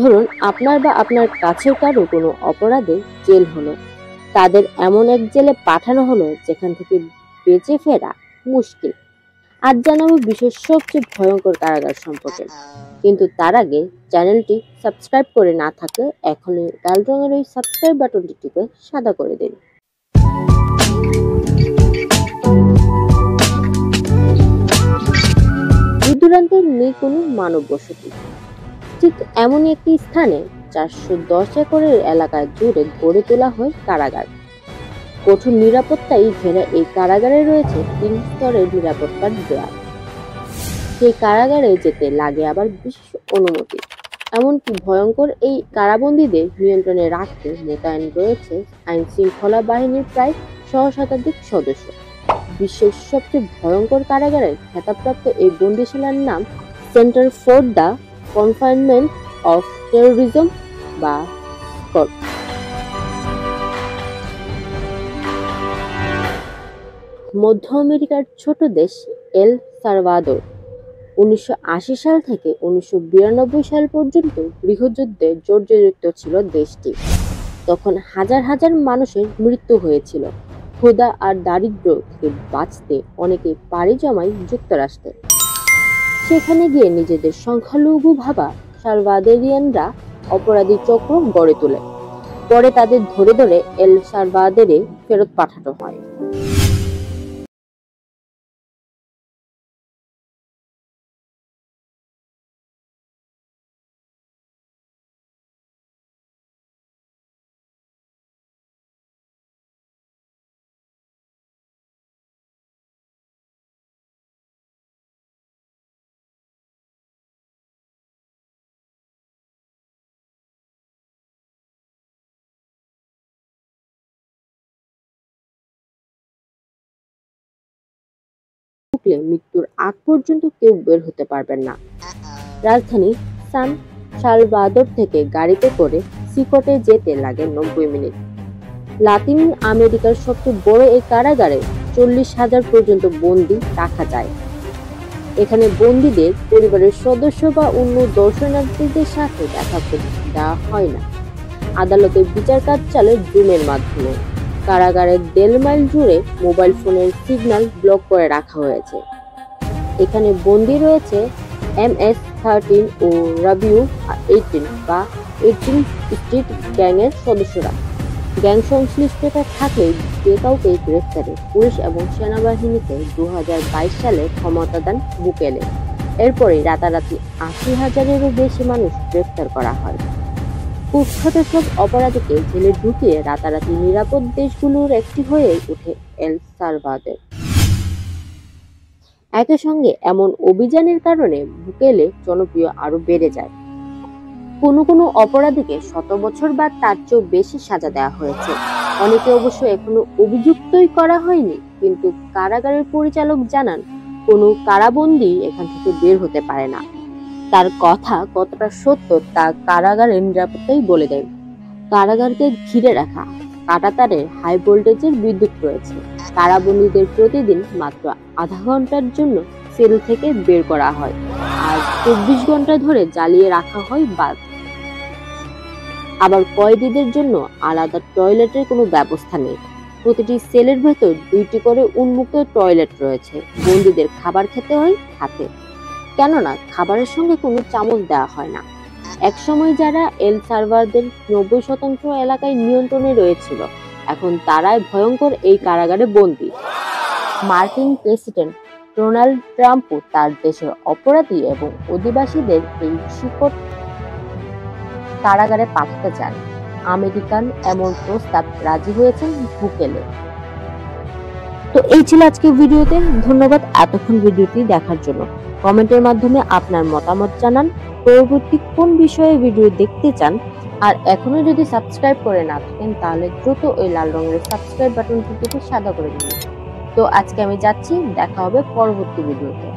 ধরুন আপনার বা আপনার কাছের কারো কোনো অপরাধে জেল হলো, তাদের এমন এক জেলে পাঠানো হলো যেখান থেকে বেঁচে ফেরা মুশকিল। আজ জানাবো বিশ্বের সবচেয়ে ভয়ঙ্কর কারাগার সম্পর্কে। কিন্তু তার আগে চ্যানেলটি সাবস্ক্রাইব করে না থাকলে এখনই লাল রঙের ওই সাবস্ক্রাইব বাটনটি টিপে সাদা করে দিন। দূরান্তে নেই কোনো মানব বসতি, ঠিক এমনই একটি স্থানে 410 একরের এলাকায় জুড়ে গড়ে তোলা হয় কারাগার। কঠোর নিরাপত্তায় ঘেরা এই কারাগারে রয়েছে 3 স্তরের নিরাপত্তার দেয়াল। সেই কারাগারে যেতে লাগে আবার বিশেষ অনুমতি। এমনকি ভয়ঙ্কর এই কারাবন্দীদের নিয়ন্ত্রণে রাখতে মোতায়েন রয়েছে আইন শৃঙ্খলা বাহিনীর প্রায় 100 শতাধিক সদস্য। বিশ্বের সবচেয়ে ভয়ঙ্কর কারাগারের খেতাবপ্রাপ্ত এই বন্দিশালার নাম centre for the confinement of terrorism বা স্কট। মধ্য আমেরিকার ছোট দেশ এল সালভাদোর 1980 সাল থেকে 1992 সাল পর্যন্ত গৃহযুদ্ধে জর্জরিত ছিল দেশটি। তখন হাজার হাজার মানুষের মৃত্যু হয়েছিল। ক্ষুধা আর দারিদ্র্য থেকে বাঁচতে অনেকে পাড়ি জমায় যুক্তরাষ্ট্রে। সেখানে গিয়ে নিজেদের সংখ্যালঘু ভাবা সালভাদোরিয়ানরা অপরাধী চক্র গড়ে তোলে। পরে তাদের ধরে ধরে এল সালভাদোরে ফেরত পাঠানো হয়। ঢুকলে মৃত্যুর আগ পর্যন্ত কেউ বের হতে পারবেন না। রাজধানী সান সালভাদোর থেকে গাড়িতে করে সিকটে যেতে লাগে 90 মিনিট। লাতিন আমেরিকার সবচেয়ে বড় এই কারাগারে 40,000 পর্যন্ত বন্দী রাখা যায়। এখানে বন্দীদের পরিবারের সদস্য বা অন্য দর্শনার্থীদের সাথে দেখা করতে দেওয়া হয় না। আদালতের বিচার কাজ চলে জুমের মাধ্যমে। কারাগারের 1.5 মাইল জুড়ে মোবাইল ফোনের সিগন্যাল ব্লক করে রাখা হয়েছে। এখানে বন্দী রয়েছে MS-13 ও রাবিউ 18 বা 18 স্ট্রিট গ্যাংয়ের সদস্যরা। গ্যাং সংশ্লিষ্টতা থাকলে যে কাউকে গ্রেফতারে পুলিশ এবং সেনাবাহিনীতে 2022 সালে ক্ষমতা দেন বুকেলে। এরপরে রাতারাতি 80,000-এরও বেশি মানুষ গ্রেফতার করা হয়। কুখ্যাত সব অপরাধীকে জেলে ঢুকিয়ে রাতারাতি নিরাপদ দেশগুলোর একটি হয়ে ওঠে এল সালভাদোর। একই সঙ্গে এমন অভিযানের কারণে বুকেলে জনপ্রিয় আরো বেড়ে যায়। কোনো কোনো অপরাধীকে 100 বছর বা তার চেয়েও বেশি সাজা দেওয়া হয়েছে। অনেকে অবশ্য এখনো অভিযুক্তই করা হয়নি, কিন্তু কারাগারের পরিচালক জানান কোনো কারাবন্দী এখান থেকে বের হতে পারে না। তার কথা কতটা সত্য তা কারাগারের নিরাপত্তাই বলে দেয়। কারাগারকে ঘিরে রাখা কাঁটাতারে হাই ভোল্টেজের বিদ্যুৎ রয়েছে। কারাবন্দীদের প্রতিদিন মাত্র আধা ঘন্টার জন্য সেল থেকে বের করা হয়, আর 24 ঘন্টা ধরে জ্বালিয়ে রাখা হয় বাল্ব। আবার কয়েদিদের জন্য আলাদা টয়লেটের কোনো ব্যবস্থা নেই। প্রতিটি সেলের ভেতর 2টি করে উন্মুক্ত টয়লেট রয়েছে। বন্দীদের খাবার খেতে হয় হাতে, কেননা খাবারের সঙ্গে কোনো চামচ দেওয়া হয় না। একসময় যারা এল সালভাদোরের 90% এলাকায় নিয়ন্ত্রণে রয়েছিল, এখন তারাই ভয়ঙ্কর এই কারাগারে বন্দী। মার্কিন প্রেসিডেন্ট ডোনাল্ড ট্রাম্পও তার দেশের অপরাধী এবং অধিবাসীদের এই শিকট কারাগারে পাঠাতে চান। আমেরিকান এমন প্রস্তাব রাজি হয়েছেন বুকেলে। তো এই ছিল আজকের ভিডিওতে। ধন্যবাদ এতক্ষণ ভিডিওটি দেখার জন্য। কমেন্টের মাধ্যমে আপনার মতামত জানান। পরবর্তী কোন বিষয়ে ভিডিও দেখতে চান, আর এখনো যদি সাবস্ক্রাইব করে না থাকেন তাহলে দ্রুত ওই লাল রঙের সাবস্ক্রাইব বাটনটি টিপে সাদা করে দিন। তো আজকে আমি যাচ্ছি, দেখা হবে পরবর্তী ভিডিওতে।